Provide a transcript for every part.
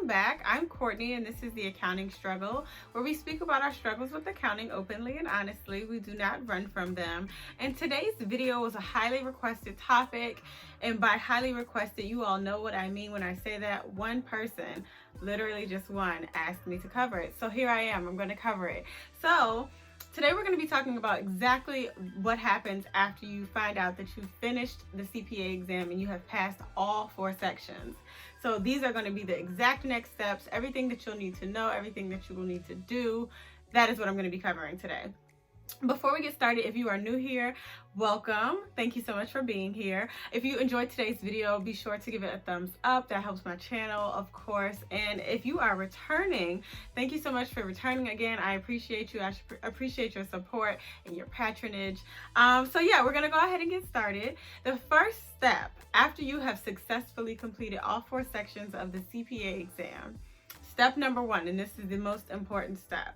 back. I'm Courtney, and this is the Accounting Struggle, where we speak about our struggles with accounting openly and honestly. We do not run from them. And today's video is a highly requested topic, and by highly requested, you all know what I mean when I say that. One person, literally just one, asked me to cover it. So here I am. I'm going to cover it. So today we're going to be talking about exactly what happens after you find out that you've finished the CPA exam and you have passed all 4 sections. So these are going to be the exact next steps, everything that you'll need to know, everything that you will need to do. That is what I'm going to be covering today. Before we get started, if you are new here, welcome. Thank you so much for being here. If you enjoyed today's video, be sure to give it a thumbs up. That helps my channel, of course. And if you are returning, thank you so much for returning again. I appreciate you. I appreciate your support and your patronage. So yeah, we're going to go ahead and get started. The first step after you have successfully completed all 4 sections of the CPA exam, step number 1, and this is the most important step.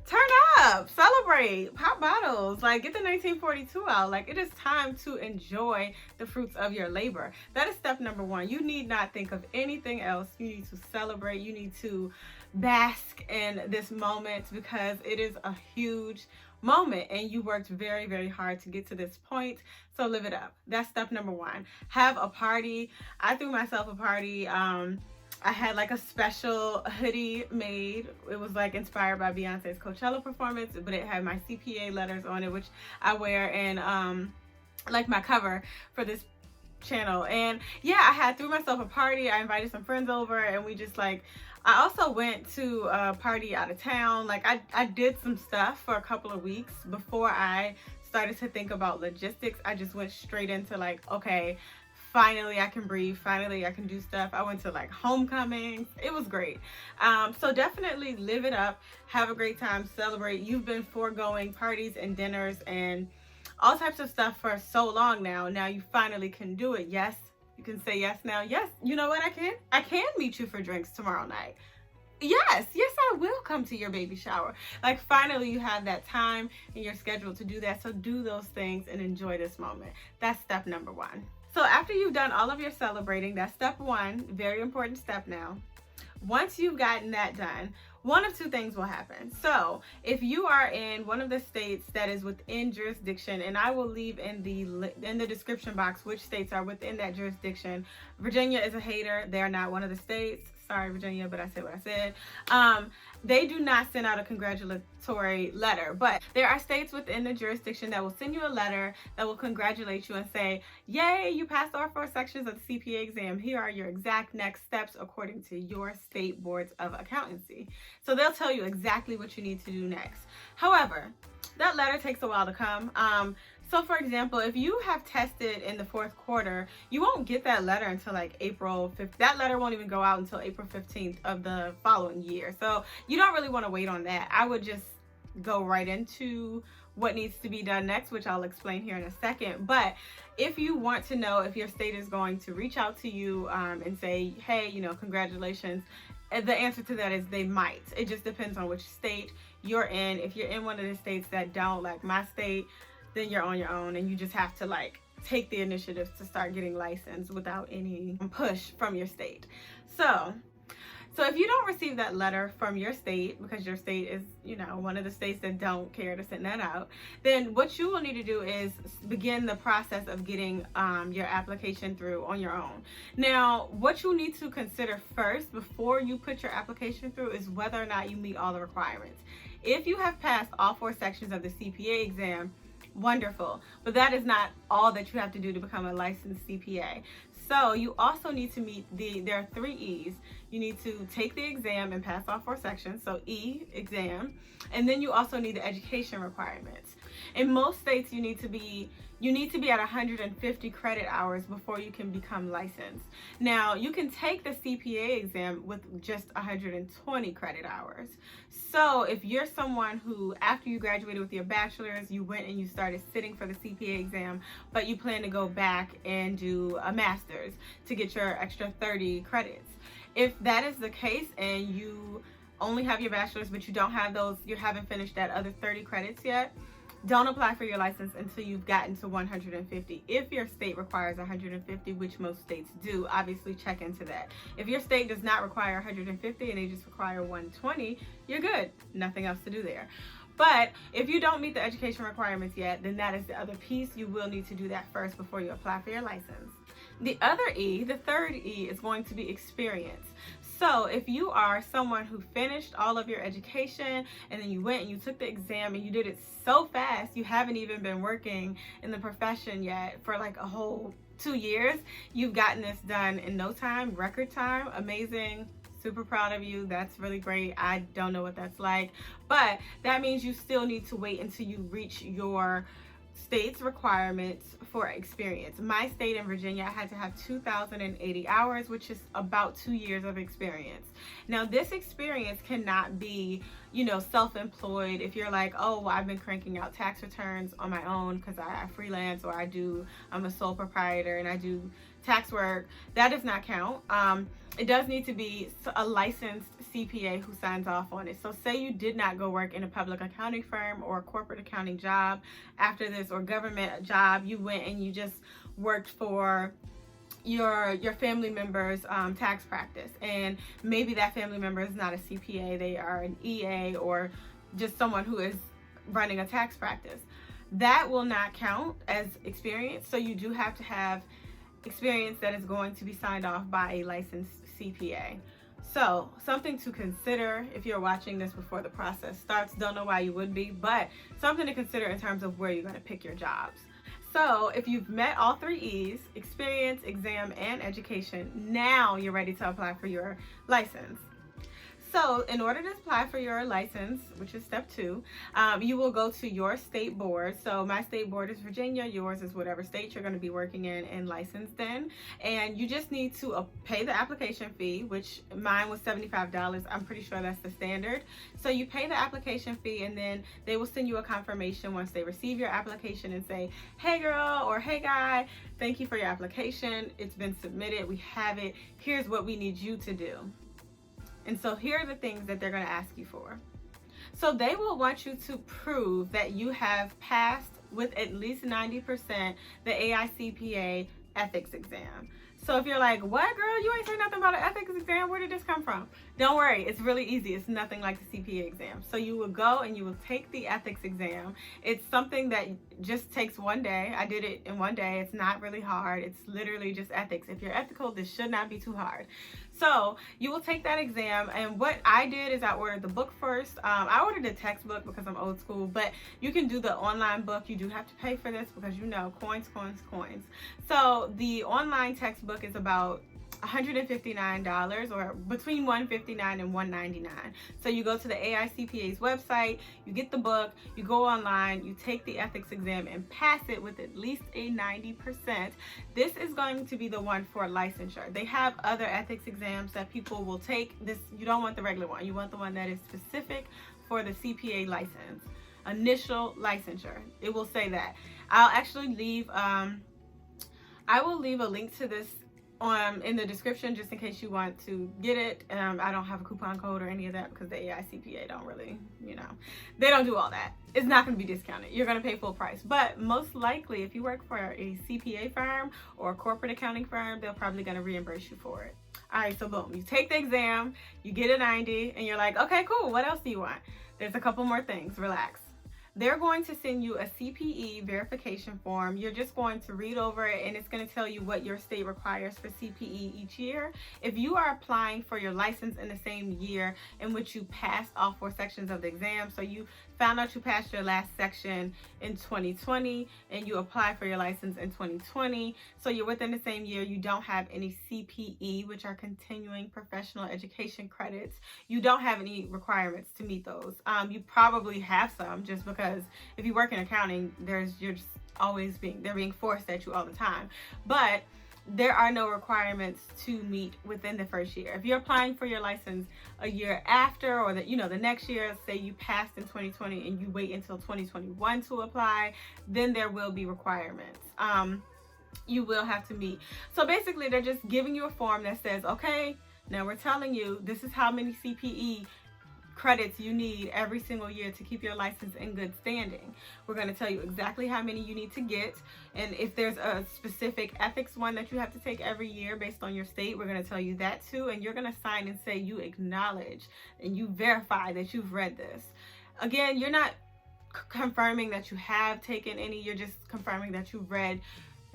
Turn up, celebrate, pop bottles, like get the 1942 out. Like, it is time to enjoy the fruits of your labor. That is step number 1. You need not think of anything else. You need to celebrate. You need to bask in this moment because it is a huge moment and you worked very, very hard to get to this point. So live it up. That's step number 1. Have a party. I threw myself a party. I had like a special hoodie made. It was like inspired by Beyonce's Coachella performance, but it had my CPA letters on it, which I wear in like my cover for this channel. And yeah, I threw myself a party. I invited some friends over and we just like, I also went to a party out of town. Like I did some stuff for a couple of weeks before I started to think about logistics. I just went straight into like, okay, finally I can breathe, finally I can do stuff. I went to like homecomings. It was great. So definitely live it up, have a great time, celebrate. You've been foregoing parties and dinners and all types of stuff for so long now. Now you finally can do it. Yes, you can say yes now. Yes, you know what, I can meet you for drinks tomorrow night. Yes, I will come to your baby shower. Like, finally you have that time in your schedule to do that. So do those things and enjoy this moment. That's step number 1. So after you've done all of your celebrating, that's step 1, very important step now. Once you've gotten that done, one of 2 things will happen. So if you are in one of the states that is within jurisdiction, and I will leave in the description box which states are within that jurisdiction. Virginia is a hater. They are not one of the states. Sorry, Virginia, but I said what I said. They do not send out a congratulatory letter, but there are states within the jurisdiction that will send you a letter that will congratulate you and say, yay, you passed all 4 sections of the CPA exam. Here are your exact next steps according to your state boards of accountancy. So they'll tell you exactly what you need to do next. However, that letter takes a while to come. So for example, if you have tested in the 4th quarter, you won't get that letter until like April 5th. That letter won't even go out until April 15th of the following year. So you don't really want to wait on that. I would just go right into what needs to be done next, which I'll explain here in a second. But if you want to know if your state is going to reach out to you and say, hey, you know, congratulations, the answer to that is they might. It just depends on which state you're in. If you're in one of the states that don't, like my state, then you're on your own and you just have to like take the initiative to start getting licensed without any push from your state. So if you don't receive that letter from your state, because your state is, you know, one of the states that don't care to send that out, then what you will need to do is begin the process of getting your application through on your own. Now, what you need to consider first before you put your application through is whether or not you meet all the requirements. If you have passed all 4 sections of the CPA exam, wonderful, but that is not all that you have to do to become a licensed CPA. So you also need to meet there are 3 E's. You need to take the exam and pass all 4 sections, so E, exam, and then you also need the education requirements. In most states, you need to be at 150 credit hours before you can become licensed. Now, you can take the CPA exam with just 120 credit hours. So if you're someone who, after you graduated with your bachelor's, you went and you started sitting for the CPA exam, but you plan to go back and do a master's to get your extra 30 credits. If that is the case and you only have your bachelor's, but you don't have those, you haven't finished that other 30 credits yet, don't apply for your license until you've gotten to 150. If your state requires 150, which most states do, obviously check into that. If your state does not require 150 and they just require 120, you're good. Nothing else to do there. But if you don't meet the education requirements yet, then that is the other piece. You will need to do that first before you apply for your license. The other E, the third E, is going to be experience. So if you are someone who finished all of your education and then you went and you took the exam and you did it so fast, you haven't even been working in the profession yet for like a whole 2 years, you've gotten this done in no time, record time, amazing. Super proud of you. That's really great. I don't know what that's like, but that means you still need to wait until you reach your state's requirements for experience. My state in Virginia, I had to have 2,080 hours, which is about 2 years of experience. Now, this experience cannot be, self-employed. If you're like, oh, well, I've been cranking out tax returns on my own because I freelance, or I'm a sole proprietor and I do tax work, that does not count. It does need to be a licensed CPA who signs off on it. So say you did not go work in a public accounting firm or a corporate accounting job after this, or government job, you went and you just worked for your family member's tax practice, and maybe that family member is not a CPA, they are an EA or just someone who is running a tax practice. That will not count as experience, so you do have to have experience that is going to be signed off by a licensed CPA. So something to consider if you're watching this before the process starts. Don't know why you would be, but something to consider in terms of where you're going to pick your jobs. So if you've met all 3 E's, experience, exam, and education, now you're ready to apply for your license. So in order to apply for your license, which is step 2, you will go to your state board. So my state board is Virginia, yours is whatever state you're going to be working in and licensed in. And you just need to pay the application fee, which mine was $75. I'm pretty sure that's the standard. So you pay the application fee, and then they will send you a confirmation once they receive your application and say, hey girl, or hey guy, thank you for your application. It's been submitted. We have it. Here's what we need you to do. And so here are the things that they're going to ask you for. So they will want you to prove that you have passed with at least 90% the AICPA ethics exam. So if you're like, what girl, you ain't saying nothing about an ethics exam, where did this come from? Don't worry, it's really easy. It's nothing like the CPA exam. So you will go and you will take the ethics exam. It's something that just takes 1 day. I did it in 1 day. It's not really hard. It's literally just ethics. If you're ethical, this should not be too hard. So you will take that exam, and what I did is I ordered the book first. I ordered a textbook because I'm old school, but you can do the online book. You do have to pay for this because coins, coins, coins. So the online textbook is about $159, or between $159 and $199. So you go to the AICPA's website, you get the book, you go online, you take the ethics exam and pass it with at least a 90%. This is going to be the one for licensure. They have other ethics exams that people will take. This, you don't want the regular one. You want the one that is specific for the CPA license, initial licensure. It will say that. I'll actually leave I will leave a link to this in the description just in case you want to get it. I don't have a coupon code or any of that because the AICPA don't really, they don't do all that. It's not going to be discounted. You're going to pay full price. But most likely, if you work for a CPA firm or a corporate accounting firm, they're probably going to reimburse you for it. All right, so boom, you take the exam, you get a 90, and you're like, okay, cool. What else do you want? There's a couple more things. Relax. They're going to send you a CPA verification form. You're just going to read over it, and it's going to tell you what your state requires for CPE each year. If you are applying for your license in the same year in which you passed all 4 sections of the exam, so you found out you passed your last section in 2020 and you apply for your license in 2020, so you're within the same year, you don't have any CPE, which are continuing professional education credits. You don't have any requirements to meet those. You probably have some, just because if you work in accounting, you're just always they're being forced at you all the time. But there are no requirements to meet within the first year. If you're applying for your license a year after, or the next year, say you passed in 2020 and you wait until 2021 to apply, then there will be requirements. You will have to meet. So basically, they're just giving you a form that says, okay, now we're telling you this is how many CPE credits you need every single year to keep your license in good standing. We're going to tell you exactly how many you need to get, and if there's a specific ethics one that you have to take every year based on your state, we're going to tell you that too, and you're going to sign and say you acknowledge and you verify that you've read this. Again, you're not confirming that you have taken any, you're just confirming that you've read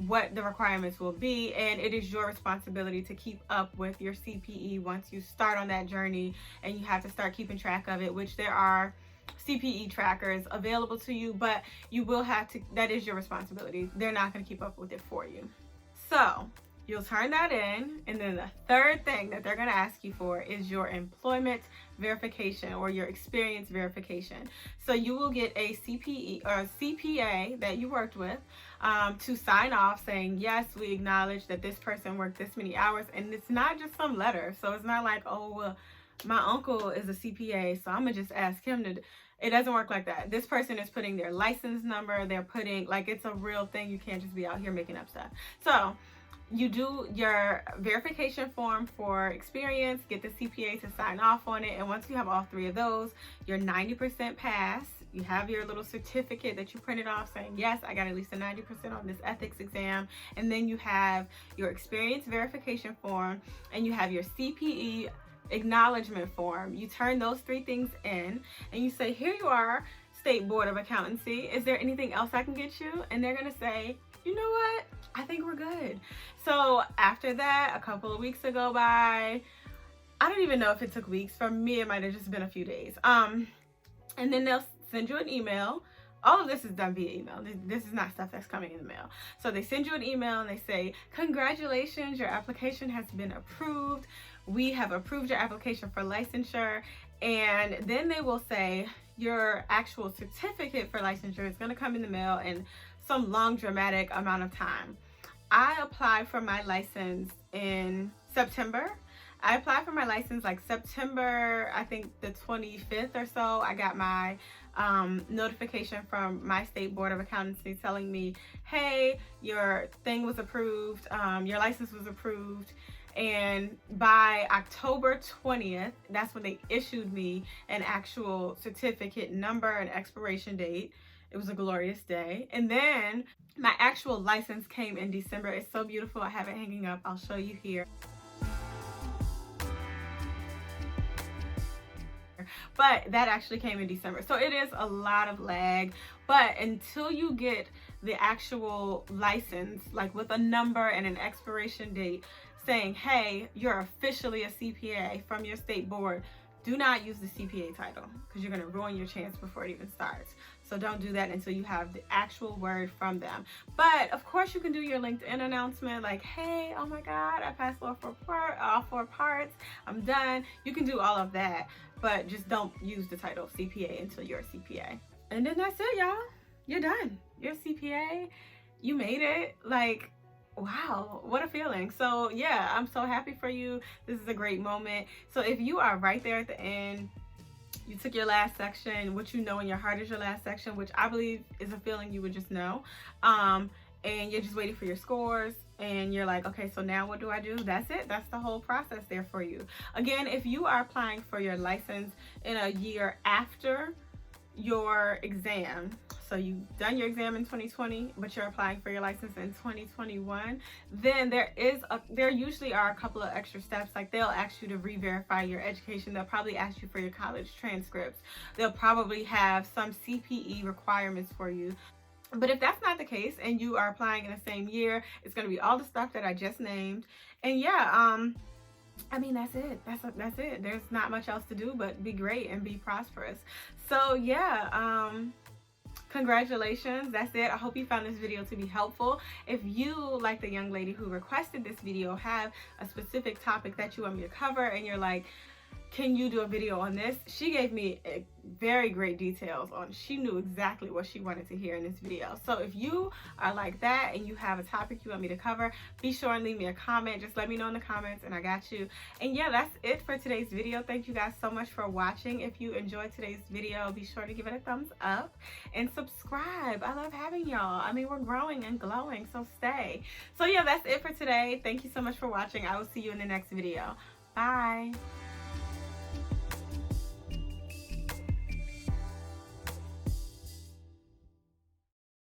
what the requirements will be, and it is your responsibility to keep up with your CPE once you start on that journey, and you have to start keeping track of it, which there are CPE trackers available to you, but you will have to, that is your responsibility. They're not going to keep up with it for you. So you'll turn that in, and then the third thing that they're going to ask you for is your employment verification or your experience verification. So you will get a CPE or a CPA that you worked with to sign off saying, yes, we acknowledge that this person worked this many hours. And it's not just some letter. So it's not like, oh, well, my uncle is a CPA, so I'm going to just ask him to. It doesn't work like that. This person is putting their license number. They're putting, like, it's a real thing. You can't just be out here making up stuff. So you do your verification form for experience, get the CPA to sign off on it, and once you have all three of those, you're 90% pass. You have your little certificate that you printed off saying, yes, I got at least a 90% on this ethics exam, and then you have your experience verification form, and you have your CPE acknowledgement form. You turn those three things in, and you say, here you are, State Board of Accountancy. Is there anything else I can get you? And they're going to say, you know what? I think we're good. So after that, a couple of weeks go by. I don't even know if it took weeks. For me, it might have just been a few days. And then they'll send you an email. All of this is done via email. This is not stuff that's coming in the mail. So they send you an email and they say, congratulations, your application has been approved. We have approved your application for licensure. And then they will say your actual certificate for licensure is going to come in the mail in some long dramatic amount of time. I applied for my license in September. I applied for my license like September, I think the 25th or so. I got my notification from my State Board of Accountancy telling me, hey, your thing was approved, your license was approved. And by October 20th, that's when they issued me an actual certificate number and expiration date. It was a glorious day. And then my actual license came in December. It's so beautiful. I have it hanging up. I'll show you here. But that actually came in December. So it is a lot of lag. But until you get the actual license, like with a number and an expiration date saying, hey, you're officially a CPA from your state board, do not use the CPA title because you're going to ruin your chance before it even starts. So don't do that until you have the actual word from them. But of course you can do your LinkedIn announcement like, hey, oh my God, I passed all four parts. I'm done. You can do all of that, but just don't use the title CPA until you're a CPA. And then that's it, y'all. You're done. You're a CPA. You made it. Like, wow, what a feeling. So yeah, I'm so happy for you. This is a great moment. So if you are right there at the end, you took your last section, what you know in your heart is your last section, which I believe is a feeling you would just know, and you're just waiting for your scores, and you're like, okay, so now what do I do? That's it. That's the whole process there for you. Again, if you are applying for your license in a year after your exam, so you've done your exam in 2020, but you're applying for your license in 2021, then there usually are a couple of extra steps. Like they'll ask you to re-verify your education. They'll probably ask you for your college transcripts. They'll probably have some CPE requirements for you. But if that's not the case and you are applying in the same year, it's going to be all the stuff that I just named. And yeah, I mean, that's it. That's it. There's not much else to do but be great and be prosperous. So yeah, congratulations. That's it. I hope you found this video to be helpful. If you, like the young lady who requested this video, have a specific topic that you want me to cover and you're like, can you do a video on this? She gave me very great details on, she knew exactly what she wanted to hear in this video. So if you are like that and you have a topic you want me to cover, be sure and leave me a comment. Just let me know in the comments and I got you. And yeah, that's it for today's video. Thank you guys so much for watching. If you enjoyed today's video, be sure to give it a thumbs up and subscribe. I love having y'all. I mean, we're growing and glowing, so stay. So yeah, that's it for today. Thank you so much for watching. I will see you in the next video. Bye.